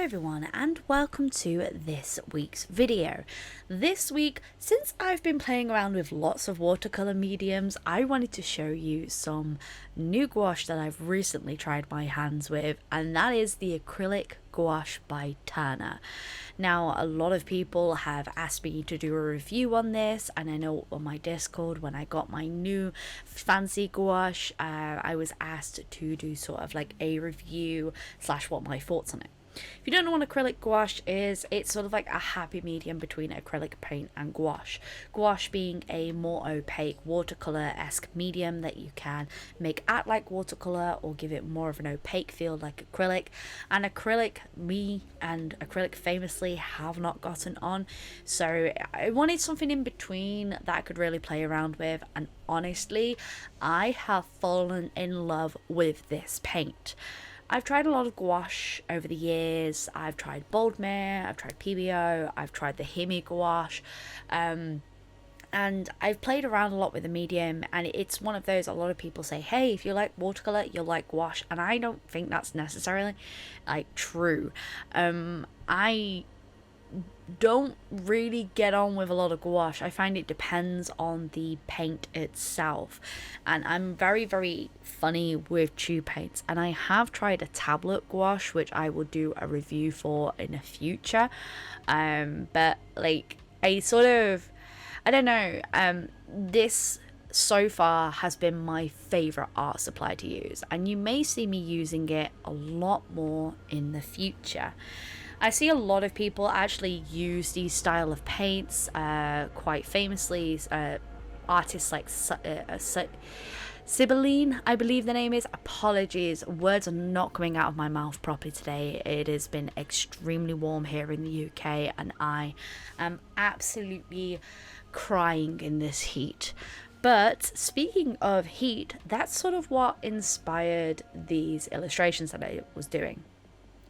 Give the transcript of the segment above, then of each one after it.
everyone, and welcome to this week's video. This week, since I've been playing around with lots of watercolor mediums, I wanted to show you some new gouache that I've recently tried my hands with, and that is the acrylic gouache by Turner. Now, a lot of people have asked me to do a review on this, and I know on my Discord when I got my new fancy gouache, I was asked to do sort of like a review / what my thoughts on it. If you don't know what acrylic gouache is, it's sort of like a happy medium between acrylic paint and gouache. Gouache being a more opaque watercolor-esque medium that you can make act like watercolor or give it more of an opaque feel like acrylic. And acrylic, me and acrylic famously have not gotten on, so I wanted something in between that I could really play around with, and honestly, I have fallen in love with this paint. I've tried a lot of gouache over the years. I've tried Bolton, I've tried PBO, I've tried the Himi gouache, and I've played around a lot with the medium, and it's one of those, a lot of people say, hey, if you like watercolor, you'll like gouache, and I don't think that's necessarily like true. I don't really get on with a lot of gouache. I find it depends on the paint itself, and I'm very funny with tube paints, and I have tried a tablet gouache which I will do a review for in the future, but like I don't know, this so far has been my favorite art supply to use, and you may see me using it a lot more in the future. I see a lot of people actually use these style of paints, quite famously artists like Sibylline, I believe the name is. Apologies, words are not coming out of my mouth properly today. It has been extremely warm here in the UK, and I am absolutely crying in this heat. But speaking of heat, that's sort of what inspired these illustrations that I was doing.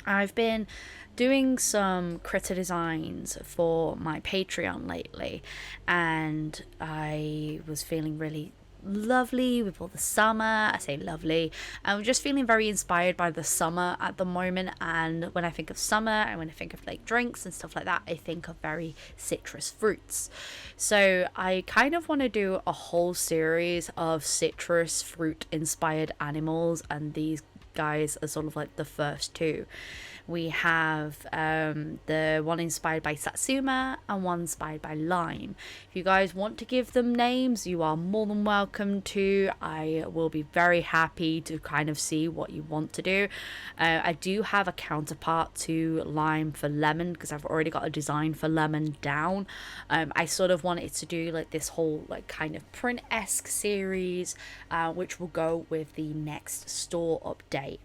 I've been doing some critter designs for my Patreon lately, and I was feeling really lovely with all the summer. I say lovely, I'm just feeling very inspired by the summer at the moment, and when I think of summer and when I think of like drinks and stuff like that, I think of very citrus fruits. So I kind of want to do a whole series of citrus fruit inspired animals, and these guys are sort of like the first two. We have the one inspired by Satsuma and one inspired by lime. If you guys want to give them names, you are more than welcome to. I will be very happy to kind of see what you want to do. I do have a counterpart to lime for lemon, because I've already got a design for lemon down. I sort of wanted to do like this whole like kind of print-esque series, which will go with the next store update.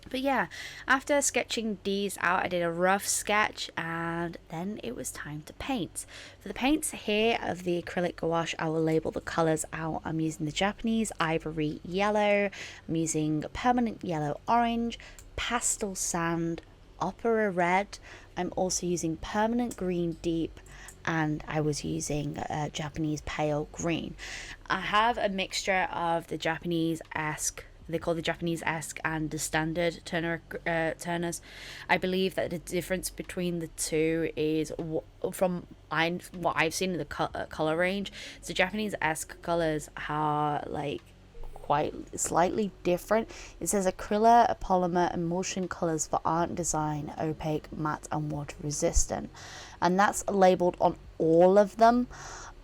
But yeah, after sketching these out, I did a rough sketch, and then it was time to paint. For the paints here of the acrylic gouache, I will label the colours out. I'm using the Japanese ivory yellow, I'm using permanent yellow orange, pastel sand, opera red, I'm also using permanent green deep, and I was using Japanese pale green. I have a mixture of the Japanese-esque, they call the Japanese-esque and the standard Turners. I believe that the difference between the two is from what I've seen in the color range. So Japanese-esque colors are like quite slightly different. It says acrylic, polymer, emulsion colors for art and design, opaque, matte, and water resistant, and that's labeled on all of them,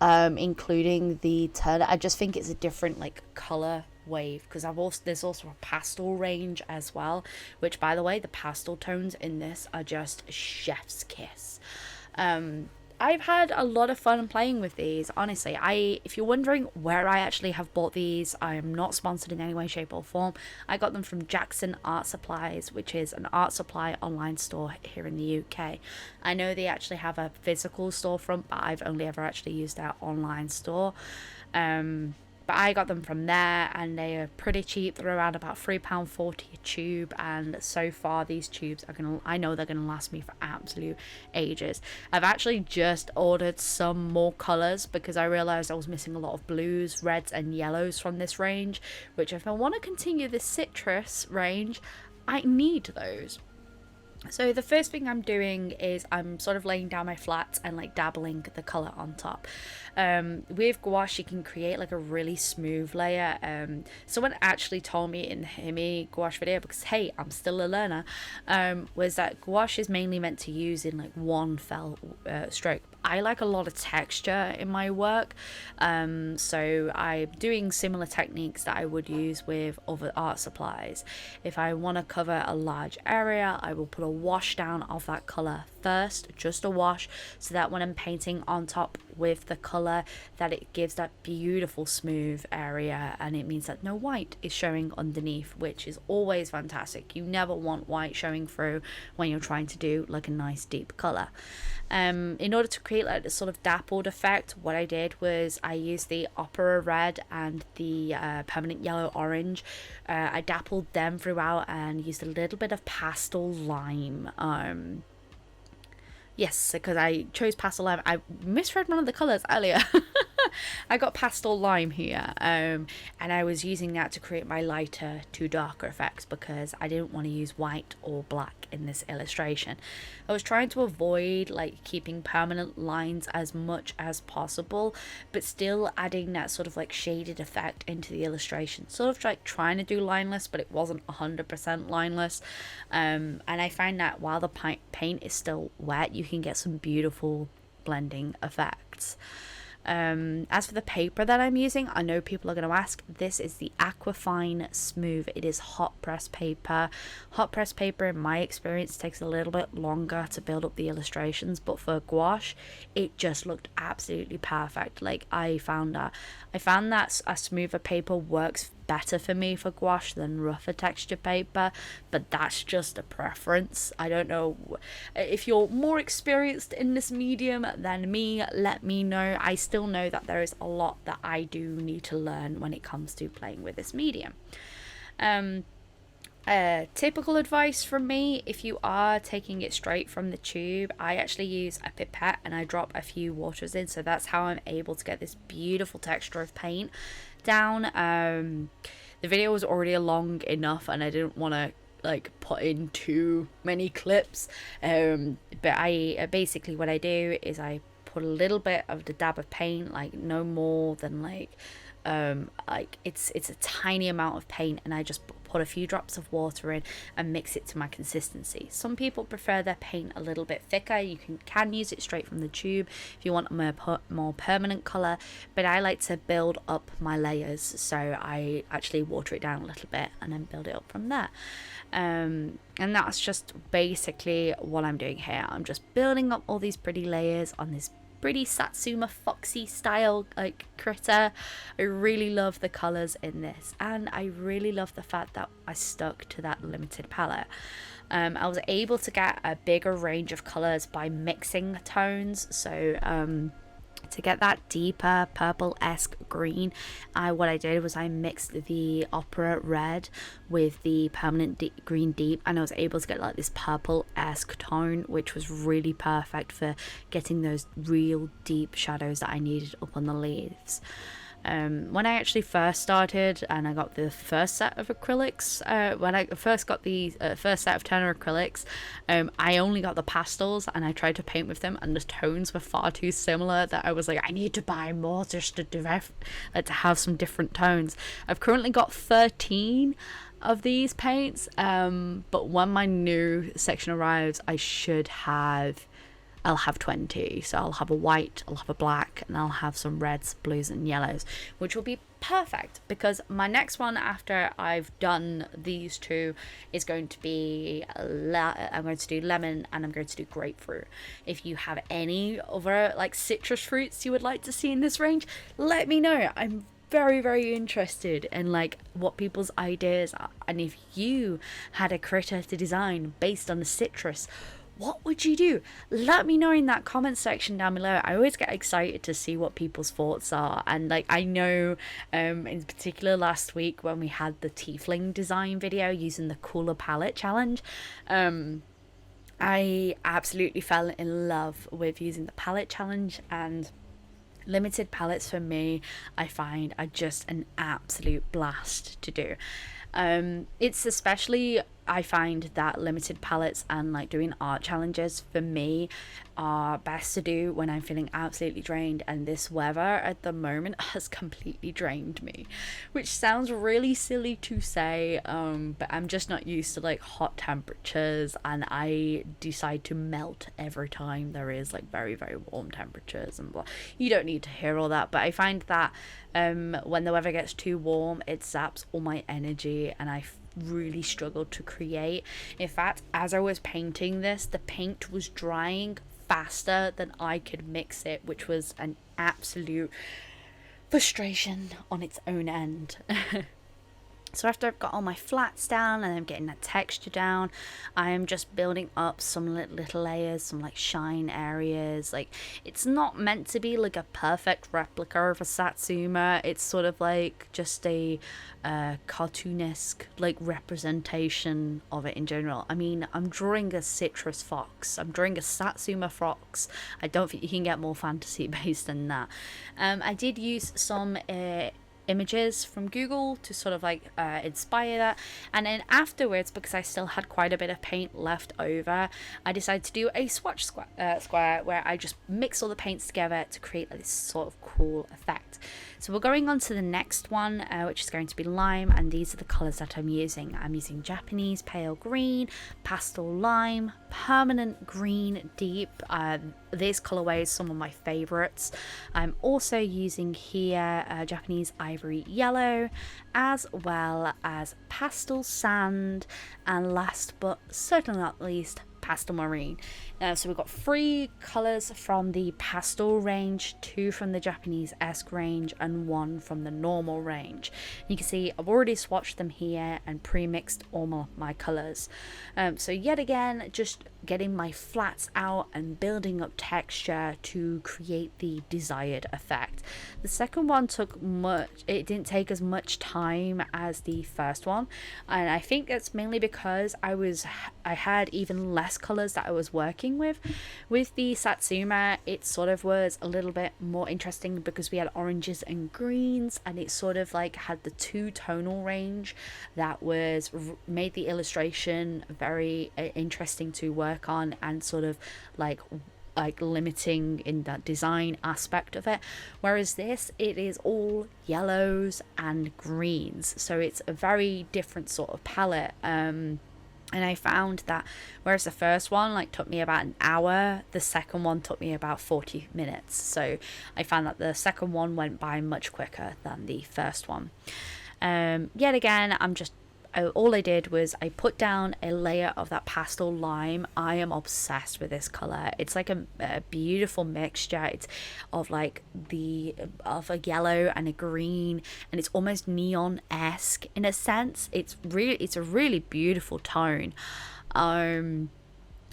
including the Turner. I just think it's a different like color wave, because there's also a pastel range as well, which by the way, the pastel tones in this are just chef's kiss. I've had a lot of fun playing with these, honestly. If you're wondering where I actually have bought these, I am not sponsored in any way, shape or form. I got them from Jackson Art Supplies, which is an art supply online store here in the UK. I know they actually have a physical storefront, but I've only ever actually used their online store. But I got them from there, and they are pretty cheap. They're around about £3.40 a tube, and so far these tubes are I know they're gonna last me for absolute ages. I've actually just ordered some more colours because I realised I was missing a lot of blues, reds and yellows from this range, which if I want to continue this citrus range, I need those. So the first thing I'm doing is I'm sort of laying down my flats and like dabbling the color on top. With gouache, you can create like a really smooth layer. Someone actually told me in the Himi gouache video, because hey, I'm still a learner, was that gouache is mainly meant to use in like one fell stroke. I like a lot of texture in my work, so I'm doing similar techniques that I would use with other art supplies. If I want to cover a large area, I will put a wash down of that color first, just a wash, so that when I'm painting on top with the color, that it gives that beautiful smooth area, and it means that no white is showing underneath, which is always fantastic. You never want white showing through when you're trying to do like a nice deep color. In order to create like this sort of dappled effect, what I did was I used the opera red and the permanent yellow orange. I dappled them throughout and used a little bit of pastel lime. Yes, because I chose pastel lime. I misread one of the colours earlier. I got pastel lime here, and I was using that to create my lighter to darker effects because I didn't want to use white or black in this illustration. I was trying to avoid like keeping permanent lines as much as possible, but still adding that sort of like shaded effect into the illustration. Sort of like trying to do lineless, but it wasn't 100% lineless. And I find that while the paint is still wet, you can get some beautiful blending effects. As for the paper that I'm using, I know people are going to ask, this is the Aquafine Smooth. It is hot press paper. Hot press paper, in my experience, takes a little bit longer to build up the illustrations, but for gouache, it just looked absolutely perfect. Like I found that a smoother paper works better for me for gouache than rougher texture paper, but that's just a preference. I don't know if you're more experienced in this medium than me, let me know. I still know that there is a lot that I do need to learn when it comes to playing with this medium. Typical advice from me, if you are taking it straight from the tube, I actually use a pipette and I drop a few waters in, so that's how I'm able to get this beautiful texture of paint down. The video was already long enough and I didn't want to like put in too many clips, but I basically what I do is I put a little bit of the dab of paint, like no more than like it's a tiny amount of paint, and I just put a few drops of water in and mix it to my consistency. Some people prefer their paint a little bit thicker. You can use it straight from the tube if you want a more permanent color, but I like to build up my layers, so I actually water it down a little bit and then build it up from there. And that's just basically what I'm doing here. I'm just building up all these pretty layers on this pretty Satsuma Foxy style like critter. I really love the colors in this, and I really love the fact that I stuck to that limited palette. I was able to get a bigger range of colors by mixing tones, so to get that deeper purple-esque green, what I did was I mixed the opera red with the permanent green deep, and I was able to get like this purple-esque tone, which was really perfect for getting those real deep shadows that I needed up on the leaves. When I actually first started and I got the first set of acrylics, when I first got the first set of toner acrylics, I only got the pastels and I tried to paint with them, and the tones were far too similar that I was like, I need to buy more just to to have some different tones. I've currently got 13 of these paints, but when my new section arrives, I'll have 20. So I'll have a white, I'll have a black, and I'll have some reds, blues, and yellows, which will be perfect because my next one after I've done these two is going to be I'm going to do lemon and I'm going to do grapefruit. If you have any other like citrus fruits you would like to see in this range, let me know. I'm very, very interested in like what people's ideas are, and if you had a critter to design based on the citrus, what would you do? Let me know in that comment section down below. I always get excited to see what people's thoughts are, and like I know in particular last week when we had the tiefling design video using the cooler palette challenge, I absolutely fell in love with using the palette challenge, and limited palettes for me I find are just an absolute blast to do. It's especially I find that limited palettes and like doing art challenges for me are best to do when I'm feeling absolutely drained, and this weather at the moment has completely drained me, which sounds really silly to say, but I'm just not used to like hot temperatures, and I decide to melt every time there is like very very warm temperatures and blah. You don't need to hear all that, but I find that when the weather gets too warm, it zaps all my energy, and I really struggled to create. In fact, as I was painting this, the paint was drying faster than I could mix it, which was an absolute frustration on its own end. So after I've got all my flats down and I'm getting that texture down, I am just building up some little layers, some like shine areas. Like, it's not meant to be like a perfect replica of a Satsuma. It's sort of like just a cartoonesque like representation of it in general. I mean, I'm drawing a citrus fox. I'm drawing a Satsuma fox. I don't think you can get more fantasy based than that. I did use some images from Google to sort of like inspire that, and then afterwards, because I still had quite a bit of paint left over, I decided to do a swatch square where I just mix all the paints together to create this sort of cool effect. So we're going on to the next one, which is going to be lime, and these are the colors that I'm using. I'm using Japanese pale green, pastel lime, permanent green deep. This colorway is some of my favorites. I'm also using here Japanese ivory yellow, as well as pastel sand, and last but certainly not least, pastel marine. So we've got 3 colors from the pastel range, 2 from the Japanese-esque range, and 1 from the normal range. You can see I've already swatched them here and pre-mixed all my colors. So yet again, just getting my flats out and building up texture to create the desired effect. The second one it didn't take as much time as the first one, and I think that's mainly because I had even less colors that I was working with. With the Satsuma, it sort of was a little bit more interesting because we had oranges and greens, and it sort of like had the 2 tonal range that was made the illustration very interesting to work on, and sort of like limiting in that design aspect of it. Whereas this, it is all yellows and greens, so it's a very different sort of palette. And I found that whereas the first one like took me about an hour, the second one took me about 40 minutes. So I found that the second one went by much quicker than the first one. Yet again, all I did was I put down a layer of that pastel lime. I am obsessed with this color. It's like a beautiful mixture. It's of like a yellow and a green, and it's almost neon-esque in a sense. It's a really beautiful tone.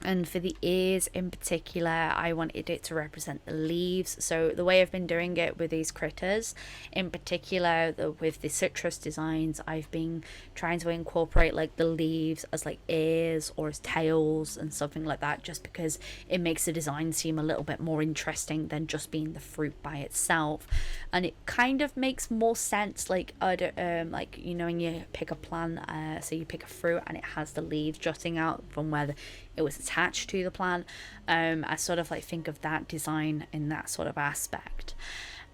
And for the ears in particular, I wanted it to represent the leaves. So the way I've been doing it with these critters, in particular with the citrus designs, I've been trying to incorporate like the leaves as like ears or as tails and something like that, just because it makes the design seem a little bit more interesting than just being the fruit by itself. And it kind of makes more sense, like like, you know, when you pick a plant, so you pick a fruit and it has the leaves jutting out from where it was attached to the plant. I sort of like think of that design in that sort of aspect.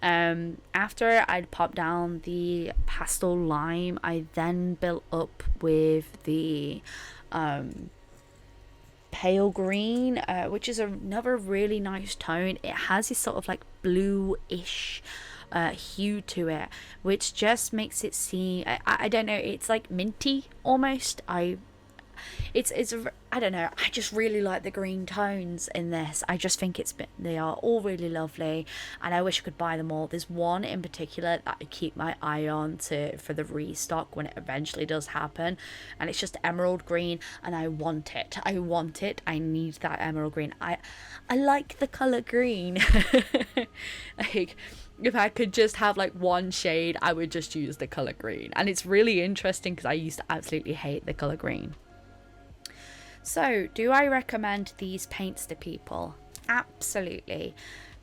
After I'd popped down the pastel lime, I then built up with the pale green, which is another really nice tone. It has this sort of like bluish hue to it, which just makes it seem, I don't know, it's like minty almost. I don't know, I just really like the green tones in this. I just think they are all really lovely, and I wish I could buy them all. There's one in particular that I keep my eye on for the restock when it eventually does happen, and it's just emerald green, and I want it. I need that emerald green. I like the color green. Like, if I could just have like one shade, I would just use the color green. And it's really interesting because I used to absolutely hate the color green. So, do I recommend these paints to people? Absolutely.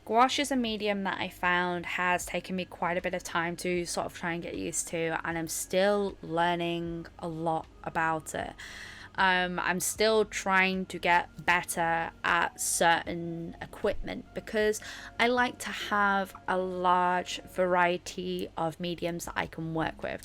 Gouache is a medium that I found has taken me quite a bit of time to sort of try and get used to, and I'm still learning a lot about it. I'm still trying to get better at certain equipment because I like to have a large variety of mediums that I can work with.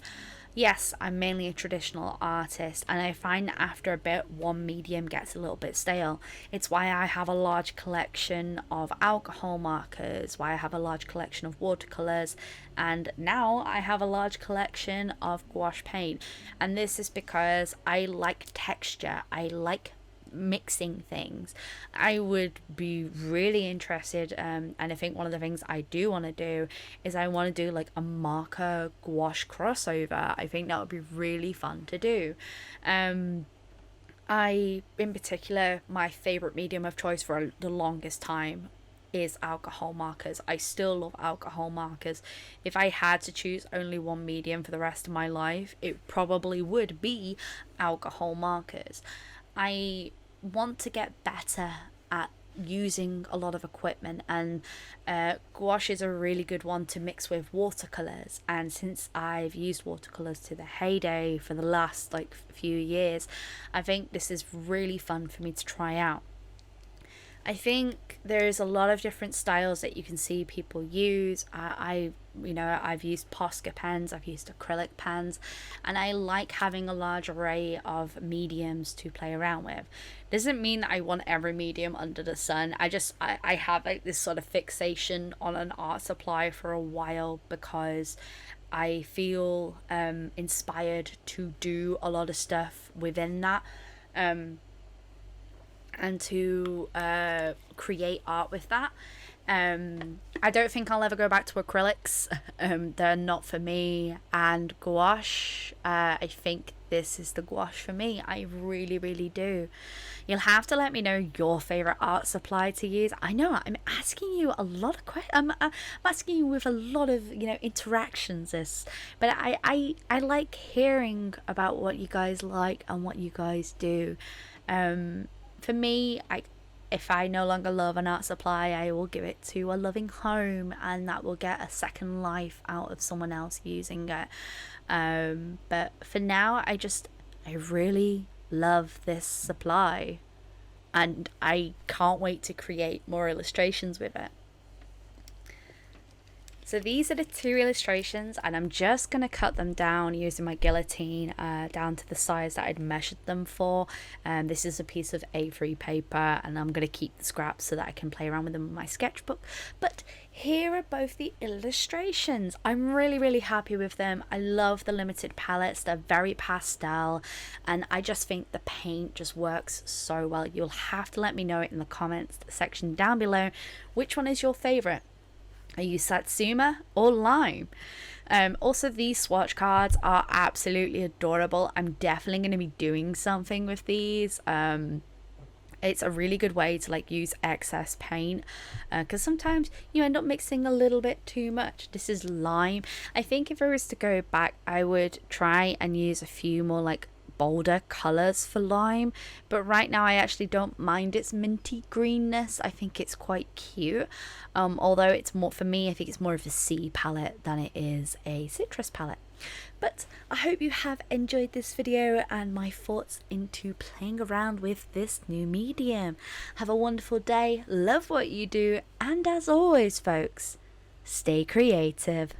Yes, I'm mainly a traditional artist, and I find that after a bit, one medium gets a little bit stale. It's why I have a large collection of alcohol markers, why I have a large collection of watercolors, and now I have a large collection of gouache paint. And this is because I like texture, I like mixing things. I would be really interested, and I think one of the things I do want to do is I want to do like a marker gouache crossover. I think that would be really fun to do. I, in particular, my favorite medium of choice for the longest time is alcohol markers. I still love alcohol markers. If I had to choose only one medium for the rest of my life, it probably would be alcohol markers. I want to get better at using a lot of equipment, and gouache is a really good one to mix with watercolors. And since I've used watercolors to the heyday for the last like few years, I think this is really fun for me to try out. I think there's a lot of different styles that you can see people use. I've used Posca pens, I've used acrylic pens, and I like having a large array of mediums to play around with. Doesn't mean that I want every medium under the sun. I have like this sort of fixation on an art supply for a while because I feel inspired to do a lot of stuff within that. And to create art with that. I don't think I'll ever go back to acrylics. They're not for me. And gouache, I think this is the gouache for me. I really, really do. You'll have to let me know your favorite art supply to use. I know I'm asking you a lot of questions. I'm asking you with a lot of interactions. But I like hearing about what you guys like and what you guys do. For me, if I no longer love an art supply, I will give it to a loving home, and that will get a second life out of someone else using it. But for now, I really love this supply, and I can't wait to create more illustrations with it. So these are the two illustrations, and I'm just going to cut them down using my guillotine down to the size that I'd measured them for. This is a piece of A3 paper, and I'm going to keep the scraps so that I can play around with them in my sketchbook. But here are both the illustrations. I'm really, really happy with them. I love the limited palettes. They're very pastel, and I just think the paint just works so well. You'll have to let me know it in the comments section down below. Which one is your favorite? Are you Satsuma or Lime? Also, these swatch cards are absolutely adorable. I'm definitely going to be doing something with these. It's a really good way to use excess paint, because sometimes you end up mixing a little bit too much. This is Lime. I think if I was to go back, I would try and use a few more bolder colors for Lime, but right now I actually don't mind its minty greenness. I think it's quite cute, although it's more, for me, I think it's more of a sea palette than it is a citrus palette. But I hope you have enjoyed this video and my thoughts into playing around with this new medium. Have a wonderful day, love what you do, and as always folks, stay creative.